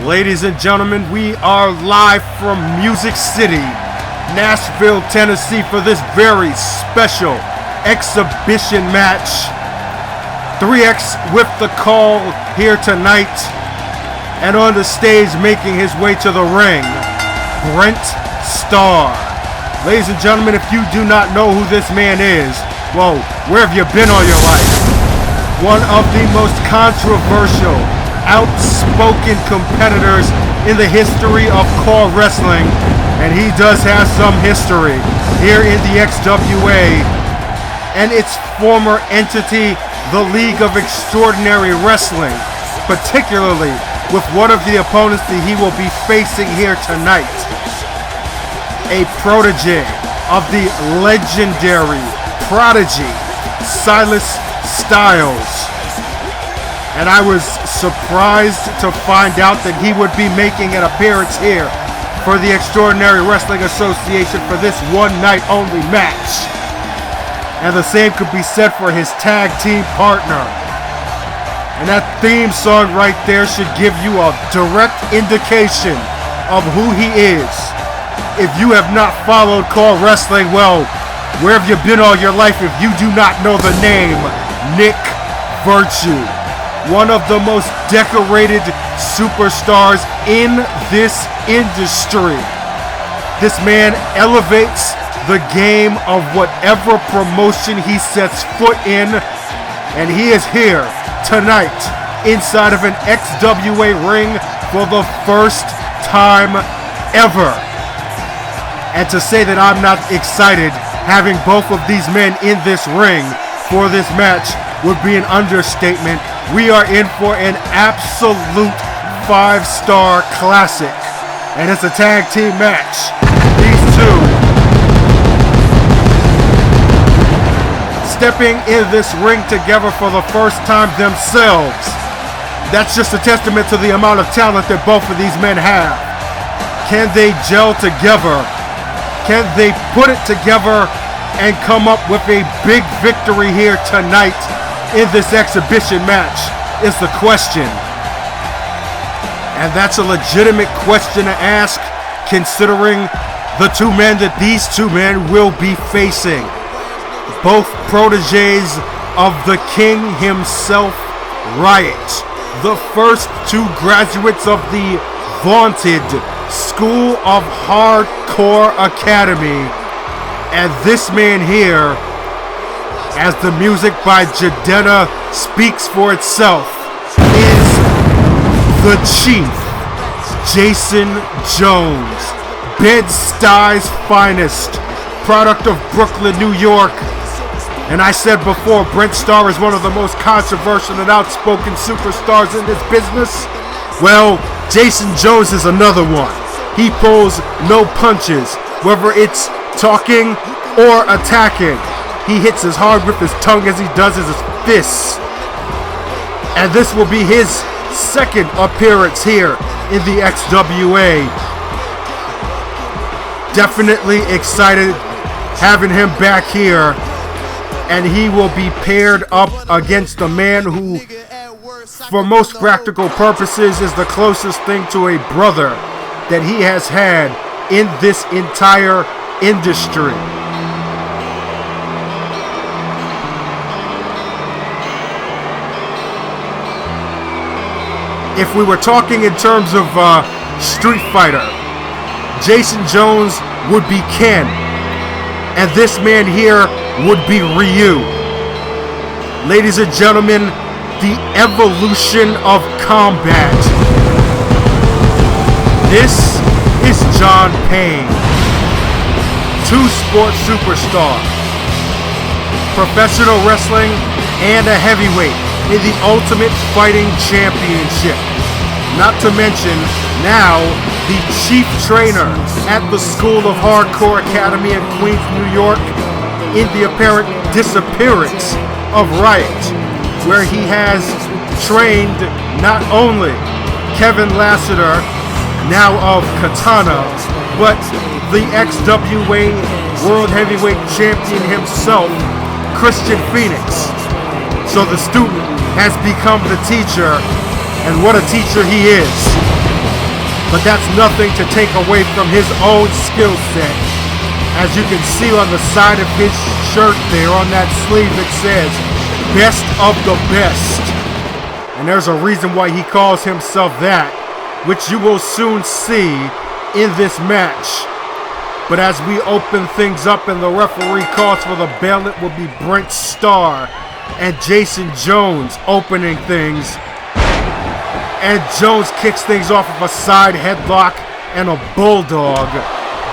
Ladies and gentlemen, we are live from Music City, Nashville, Tennessee for this very special exhibition match. 3X with the call here tonight, and on the stage making his way to the ring, Brent Starr. Ladies and gentlemen, if you do not know who this man is, well, where have you been all your life? One of the most controversial, outspoken competitors in the history of core wrestling, and he does have some history here in the XWA and its former entity, the League of Extraordinary Wrestling, particularly with one of the opponents that he will be facing here tonight, a protege of the legendary Prodigy, Silas Styles. And I was surprised to find out that he would be making an appearance here for the Extraordinary Wrestling Association for this one night only match. And the same could be said for his tag team partner. And that theme song right there should give you a direct indication of who he is. If you have not followed core wrestling, well, where have you been all your life if you do not know the name Nic Virtue? One of the most decorated superstars in this industry. This man elevates the game of whatever promotion he sets foot in, and he is here tonight inside of an XWA ring for the first time ever. And to say that I'm not excited having both of these men in this ring for this match would be an understatement. We are in for an absolute 5-star classic, and it's a tag team match. These two stepping in this ring together for the first time themselves. That's just a testament to the amount of talent that both of these men have. Can they gel together? Can they put it together and come up with a big victory here tonight in this exhibition match is the question. And that's a legitimate question to ask, considering the two men that these two men will be facing. Both proteges of the king himself, Riot. The first two graduates of the vaunted School of Hardcore Academy. And this man here, as the music by Jadena speaks for itself, is the Chief, Jayson Jones, Bed-Stuy's finest, product of Brooklyn, New York. And I said before, Brent Starr is one of the most controversial and outspoken superstars in this business. Well, Jayson Jones is another one. He pulls no punches, whether it's talking or attacking. He hits as hard with his tongue as he does his fists. And this will be his second appearance here in the XWA. Definitely excited having him back here. And he will be paired up against a man who, for most practical purposes, is the closest thing to a brother that he has had in this entire industry. If we were talking in terms of Street Fighter, Jayson Jones would be Ken, and this man here would be Ryu. Ladies and gentlemen, the evolution of combat. This is Jon Payne, two-sport superstar, professional wrestling, and a heavyweight in the Ultimate Fighting Championship. Not to mention, now, the chief trainer at the School of Hardcore Academy in Queens, New York, in the apparent disappearance of Riot, where he has trained not only Kevin Lassiter, now of Katana, but the XWA World Heavyweight Champion himself, Christian Phoenix. So the student has become the teacher, and what a teacher he is. But that's nothing to take away from his own skill set. As you can see on the side of his shirt there, on that sleeve, it says, "Best of the best." And there's a reason why he calls himself that, which you will soon see in this match. But as we open things up and the referee calls for the bell, it will be Brent Starr and Jayson Jones opening things. And Jones kicks things off with a side headlock and a bulldog.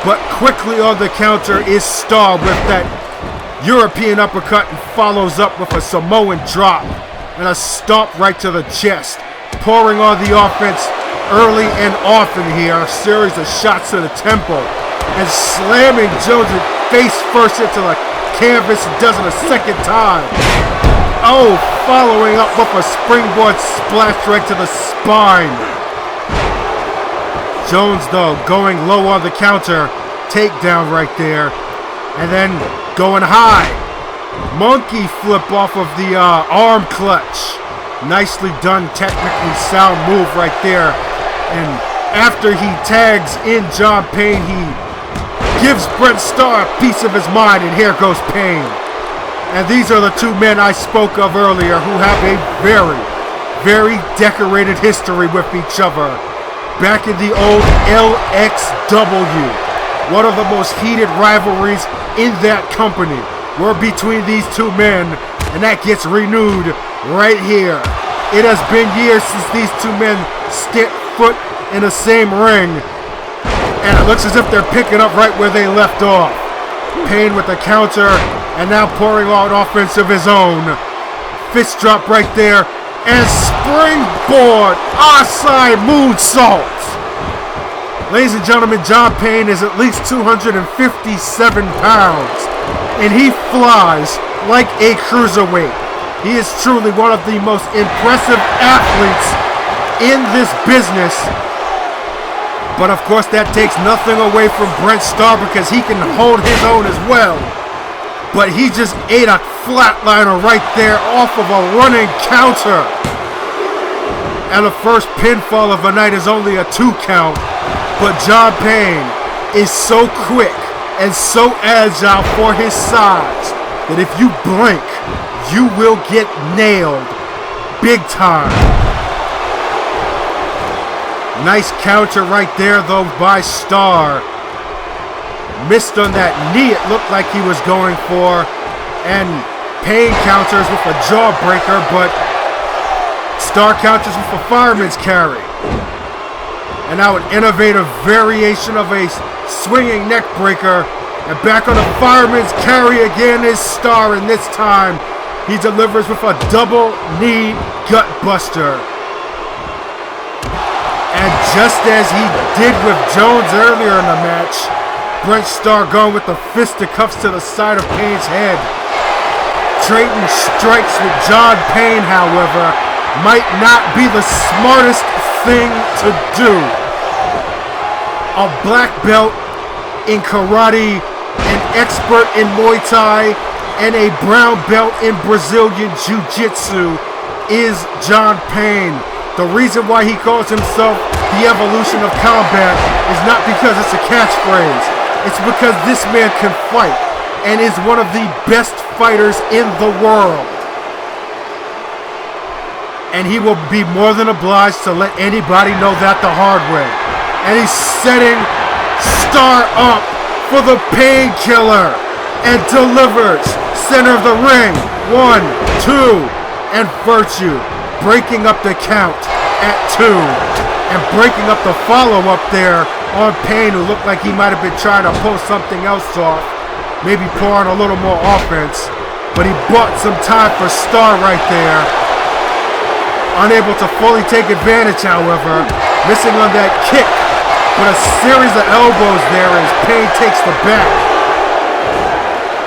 But quickly on the counter is Starr with that European uppercut and follows up with a Samoan drop and a stomp right to the chest. Pouring on the offense early and often here. A series of shots to the temple. And slamming Jones face first into the canvas and does it a second time. Oh, following up with a springboard splash right to the spine. Jones, though, going low on the counter. Takedown right there. And then going high. Monkey flip off of the arm clutch. Nicely done, technically sound move right there. And after he tags in Jon Payne, he gives Brent Starr a piece of his mind, and here goes Payne. And these are the two men I spoke of earlier who have a very, very decorated history with each other. Back in the old LXW, one of the most heated rivalries in that company were between these two men, and that gets renewed right here. It has been years since these two men stepped foot in the same ring, and it looks as if they're picking up right where they left off. Payne with the counter, and now pouring on offense of his own. Fist drop right there, and springboard outside moonsault. Ladies and gentlemen, Jon Payne is at least 257 pounds, and he flies like a cruiserweight. He is truly one of the most impressive athletes in this business. But of course, that takes nothing away from Brent Starr because he can hold his own as well. But he just ate a flatliner right there off of a running counter. And the first pinfall of the night is only a 2 count. But Jon Payne is so quick and so agile for his size that if you blink, you will get nailed big time. Nice counter right there, though, by Starr. Missed on that knee, it looked like he was going for. And Payne counters with a jawbreaker, but Starr counters with a fireman's carry. And now an innovative variation of a swinging neck breaker. And back on the fireman's carry again is Starr, and this time he delivers with a double knee gut buster. And just as he did with Jones earlier in the match, Brent Starr going with the fisticuffs to the side of Payne's head. Trading strikes with Jon Payne, however, might not be the smartest thing to do. A black belt in karate, an expert in Muay Thai, and a brown belt in Brazilian Jiu-Jitsu is Jon Payne. The reason why he calls himself the evolution of combat is not because it's a catchphrase. It's because this man can fight and is one of the best fighters in the world. And he will be more than obliged to let anybody know that the hard way. And he's setting Starr up for the painkiller and delivers. Center of the ring. 1, 2, and Virtue breaking up the count at 2 and breaking up the follow-up there on Payne, who looked like he might have been trying to pull something else off, maybe pour on a little more offense, but he bought some time for Starr right there. Unable to fully take advantage, however, missing on that kick, but a series of elbows there as Payne takes the back.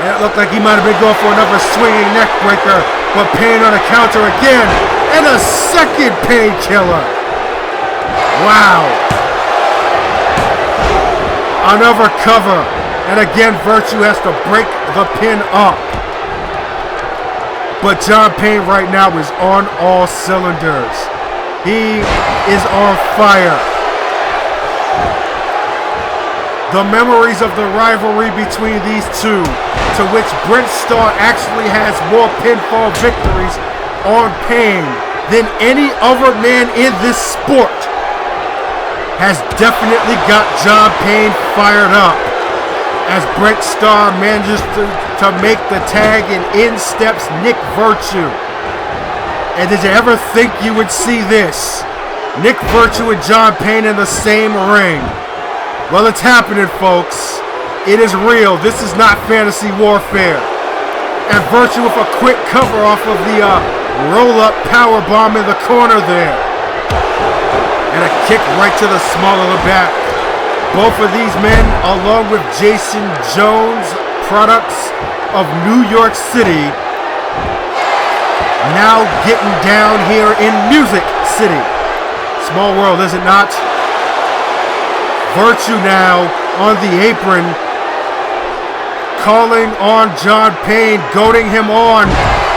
And it looked like he might have been going for another swinging neck breaker, but Payne on a counter again, and a second painkiller. Wow. Another cover, and again Virtue has to break the pin up. But Jon Payne right now is on all cylinders. He is on fire. the memories of the rivalry between these two, to which Brent Starr actually has more pinfall victories on Payne than any other man in this sport, has definitely got Jon Payne fired up as Brent Starr manages to make the tag, and in steps Nic Virtue. And did you ever think you would see this? Nic Virtue and Jon Payne in the same ring. Well, it's happening, folks. It is real. This is not fantasy warfare. And Virtue with a quick cover off of the roll-up power bomb in the corner there. And a kick right to the small of the back. Both of these men, along with Jayson Jones, products of New York City, now getting down here in Music City. Small world, is it not? Virtue now on the apron, calling on Jon Payne, goading him on.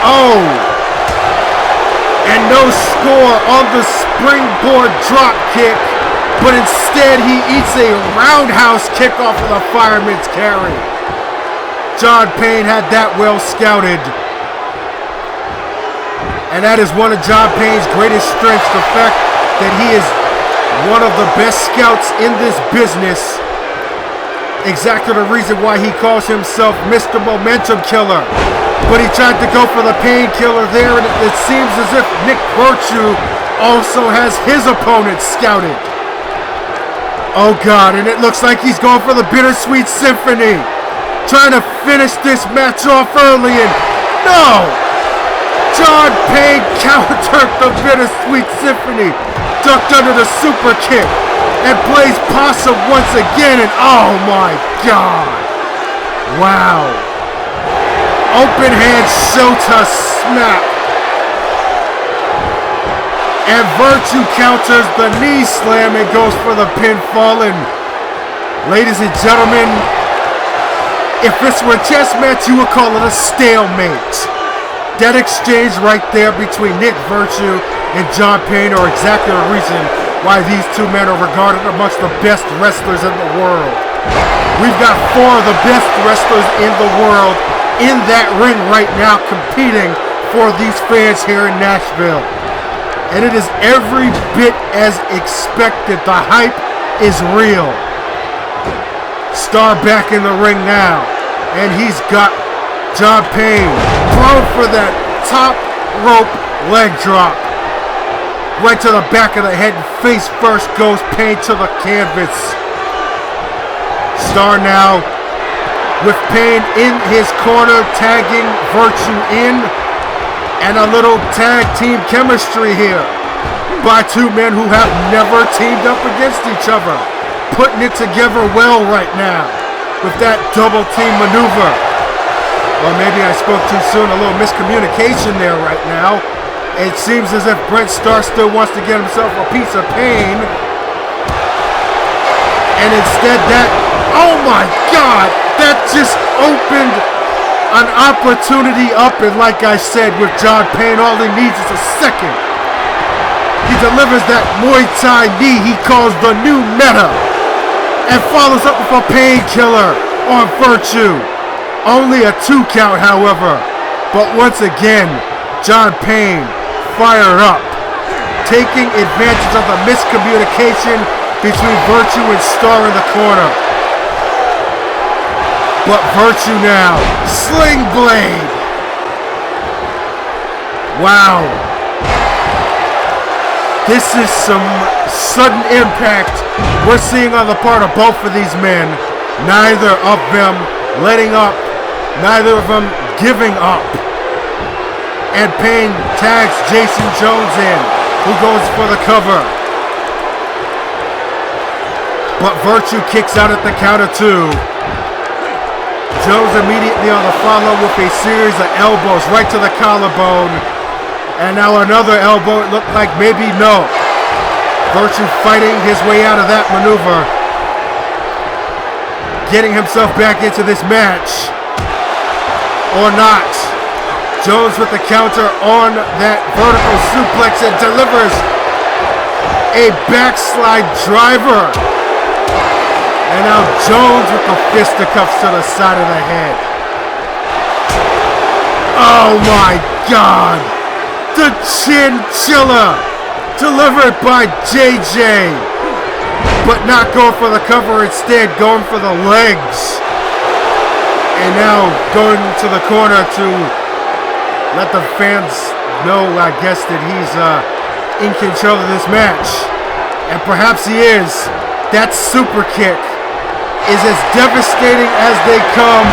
Oh! And no score on the springboard drop kick, but instead he eats a roundhouse kick off of the fireman's carry. Jon Payne had that well scouted. And that is one of Jon Payne's greatest strengths, the fact that he is one of the best scouts in this business. Exactly the reason why he calls himself Mr. Momentum Killer. But he tried to go for the painkiller there, and it seems as if Nic Virtue also has his opponent scouted. Oh God, and it looks like he's going for the Bittersweet Symphony. Trying to finish this match off early, and no! Jon Payne countered the Bittersweet Symphony, ducked under the super kick, and plays possum once again, and oh my God! Wow! Open hand Shota smack. And Virtue counters the knee slam and goes for the pinfall. And ladies and gentlemen, if this were a chess match, you would call it a stalemate. That exchange right there between Nic Virtue and Jon Payne are exactly the reason why these two men are regarded amongst the best wrestlers in the world. We've got 4 of the best wrestlers in the world in that ring right now, competing for these fans here in Nashville. And it is every bit as expected. The hype is real. Starr back in the ring now, and he's got Jon Payne thrown for that top rope leg drop. Right to the back of the head, and face first goes Payne to the canvas. Starr now with Payne in his corner, tagging Virtue in. And a little tag team chemistry here by two men who have never teamed up against each other. Putting it together well right now with that double team maneuver. Or maybe I spoke too soon, a little miscommunication there right now. It seems as if Brent Starr still wants to get himself a piece of Payne. And instead that, oh my God, that just opened an opportunity up. And like I said, with Jon Payne, all he needs is a second. He delivers that Muay Thai knee he calls the new meta, and follows up with a painkiller on Virtue. Only a 2 count, however. But once again, Jon Payne fired up, taking advantage of the miscommunication between Virtue and Starr in the corner. But Virtue now, Sling Blade. Wow. This is some sudden impact we're seeing on the part of both of these men. Neither of them letting up, neither of them giving up. And Payne tags Jayson Jones in, who goes for the cover. But Virtue kicks out at the count of 2. Jones immediately on the follow with a series of elbows right to the collarbone. And now another elbow, it looked like maybe no. Virtue fighting his way out of that maneuver. Getting himself back into this match. Or not. Jones with the counter on that vertical suplex and delivers a backslide driver. And now Jones with the fisticuffs to the side of the head. Oh my God! The chinchilla delivered by JJ, but not going for the cover, instead going for the legs. And now going to the corner to let the fans know, I guess, that he's in control of this match. And perhaps he is. That super kick is as devastating as they come.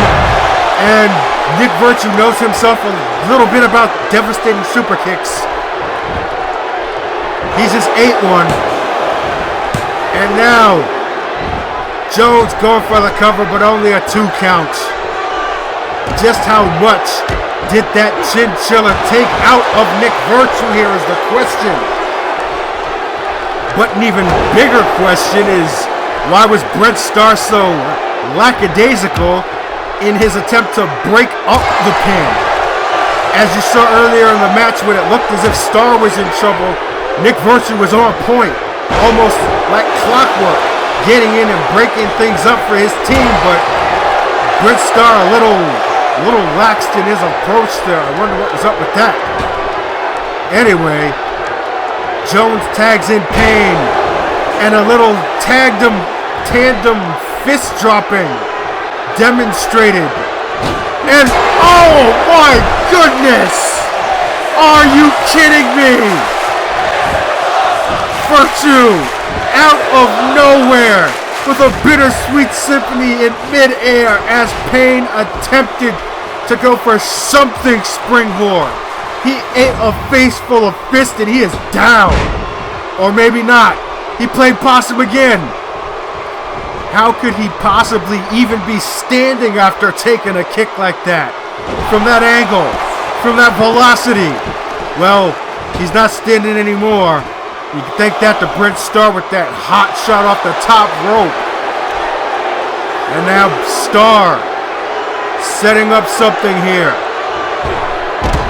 And Nic Virtue knows himself a little bit about devastating super kicks. He just ate one. And now Jones going for the cover, but only a 2 count. Just how much did that chinchilla take out of Nic Virtue here is the question. But an even bigger question is, why was Brent Starr so lackadaisical in his attempt to break up the pin? As you saw earlier in the match, when it looked as if Starr was in trouble, Nic Virtue was on point, almost like clockwork, getting in and breaking things up for his team. But Brent Starr a little laxed in his approach there. I wonder what was up with that. Anyway, Jones tags in Payne, and a little tandem fist dropping demonstrated. And oh my goodness! Are you kidding me? Virtue out of nowhere with a bittersweet symphony in midair as Payne attempted to go for something springboard. He ate a face full of fist and he is down. Or maybe not. He played possum again. How could he possibly even be standing after taking a kick like that? From that angle, from that velocity. Well, he's not standing anymore. You can thank that to Brent Starr with that hot shot off the top rope. And now Starr setting up something here.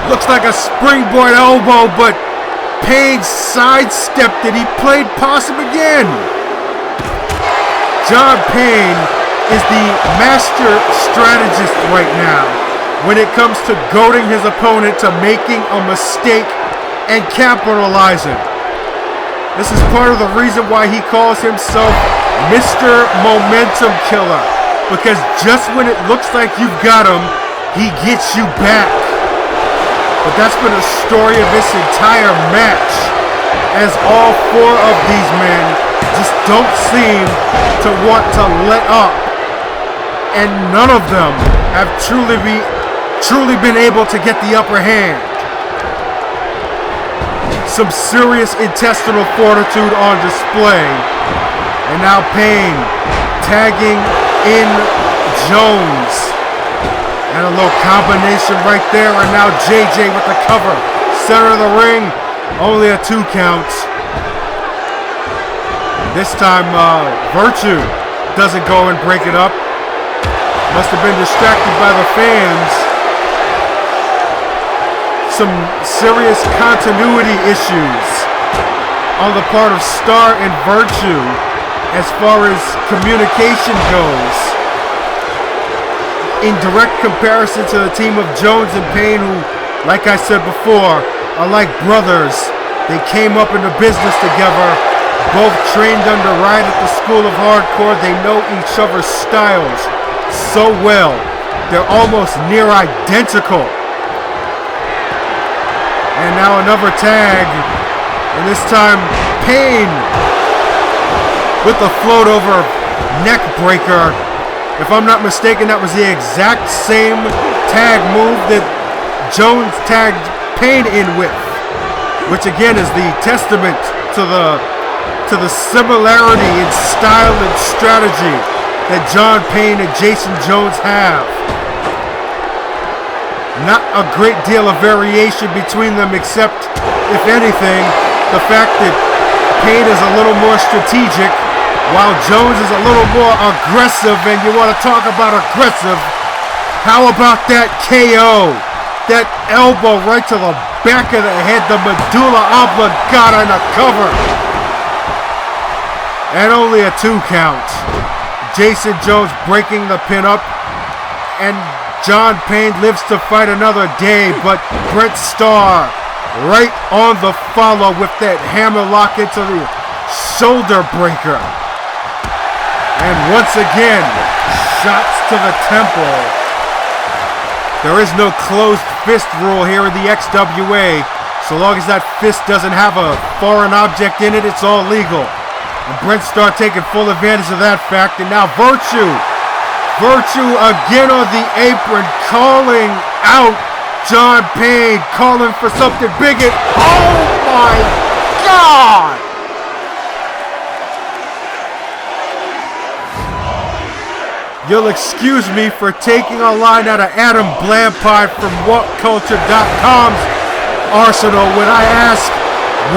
Looks like a springboard elbow, but Payne sidestepped it. He played possum again. Jon Payne is the master strategist right now when it comes to goading his opponent to making a mistake and capitalizing. This is part of the reason why he calls himself Mr. Momentum Killer. Because just when it looks like you've got him, he gets you back. But that's been the story of this entire match, as all 4 of these men just don't seem to want to let up. And none of them have truly been able to get the upper hand. Some serious intestinal fortitude on display. And now Payne tagging in Jones. And a little combination right there. And now JJ with the cover. Center of the ring. Only a 2 count. This time Virtue doesn't go and break it up. Must have been distracted by the fans. Some serious continuity issues on the part of Starr and Virtue as far as communication goes. In direct comparison to the team of Jones and Payne, who, like I said before, are like brothers. They came up in the business together, both trained under Riot at the School of Hardcore. They know each other's styles so well. They're almost near identical. And now another tag, and this time Payne with the float over neck breaker. If I'm not mistaken, that was the exact same tag move that Jones tagged Payne in with, which again is the testament to the similarity in style and strategy that Jon Payne and Jayson Jones have. Not a great deal of variation between them, except, if anything, the fact that Payne is a little more strategic, while Jones is a little more aggressive. And you want to talk about aggressive? How about that KO? That elbow right to the back of the head, the medulla oblongata in the cover. And only a 2 count. Jayson Jones breaking the pin up, and Jon Payne lives to fight another day, but Brent Starr right on the follow with that hammer lock into the shoulder breaker. And once again, shots to the temple. There is no closed fist rule here in the XWA. So long as that fist doesn't have a foreign object in it, it's all legal. And Brent Starr taking full advantage of that fact. And now Virtue again on the apron, calling out Jon Payne, calling for something big. And oh my God! You'll excuse me for taking a line out of Adam Blampide from WhatCulture.com's arsenal when I ask,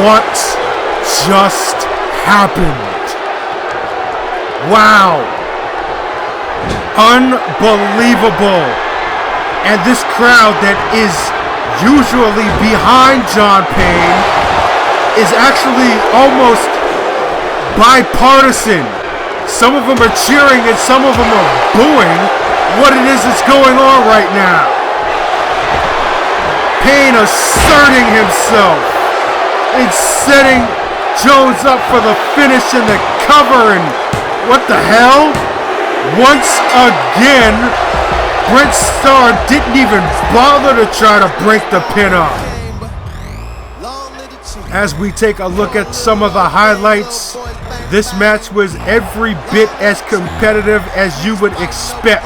what just happened? Wow. Unbelievable. And this crowd that is usually behind Jon Payne is actually almost bipartisan. Some of them are cheering and some of them are booing what it is that's going on right now. Payne asserting himself and setting Jones up for the finish and the cover, and what the hell? Once again, Brent Starr didn't even bother to try to break the pin up. As we take a look at some of the highlights, this match was every bit as competitive as you would expect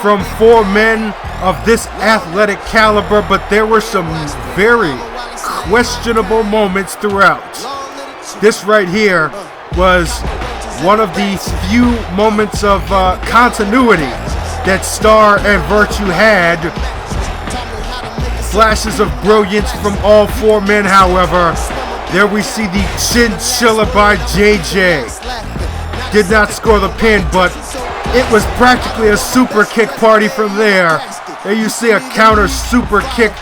from four men of this athletic caliber, but there were some very questionable moments throughout. This right here was one of the few moments of continuity that Starr and Virtue had. Flashes of brilliance from all four men, however. There we see the chinchilla by JJ. Did not score the pin, but it was practically a super kick party from there. There you see a counter super kick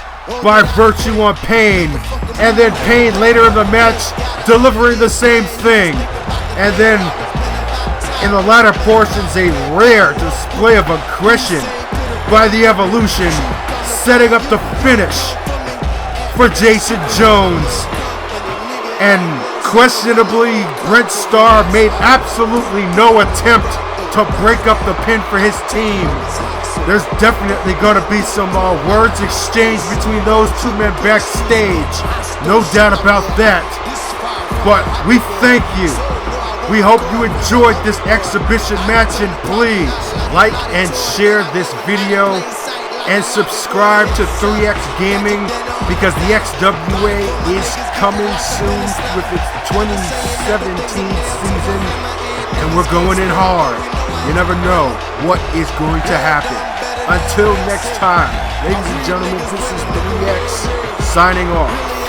by Virtue on Payne. And then Payne later in the match delivering the same thing. And then in the latter portions, a rare display of aggression by the Evolution, setting up the finish for Jayson Jones. And questionably, Brent Starr made absolutely no attempt to break up the pin for his team. There's definitely going to be some words exchanged between those two men backstage. No doubt about that. But we thank you. We hope you enjoyed this exhibition match, and please like and share this video and subscribe to Thr33X Gaming, because the XWA is coming soon with its 2017 season, and we're going in hard. You never know what is going to happen. Until next time, ladies and gentlemen, this is Thr33X signing off.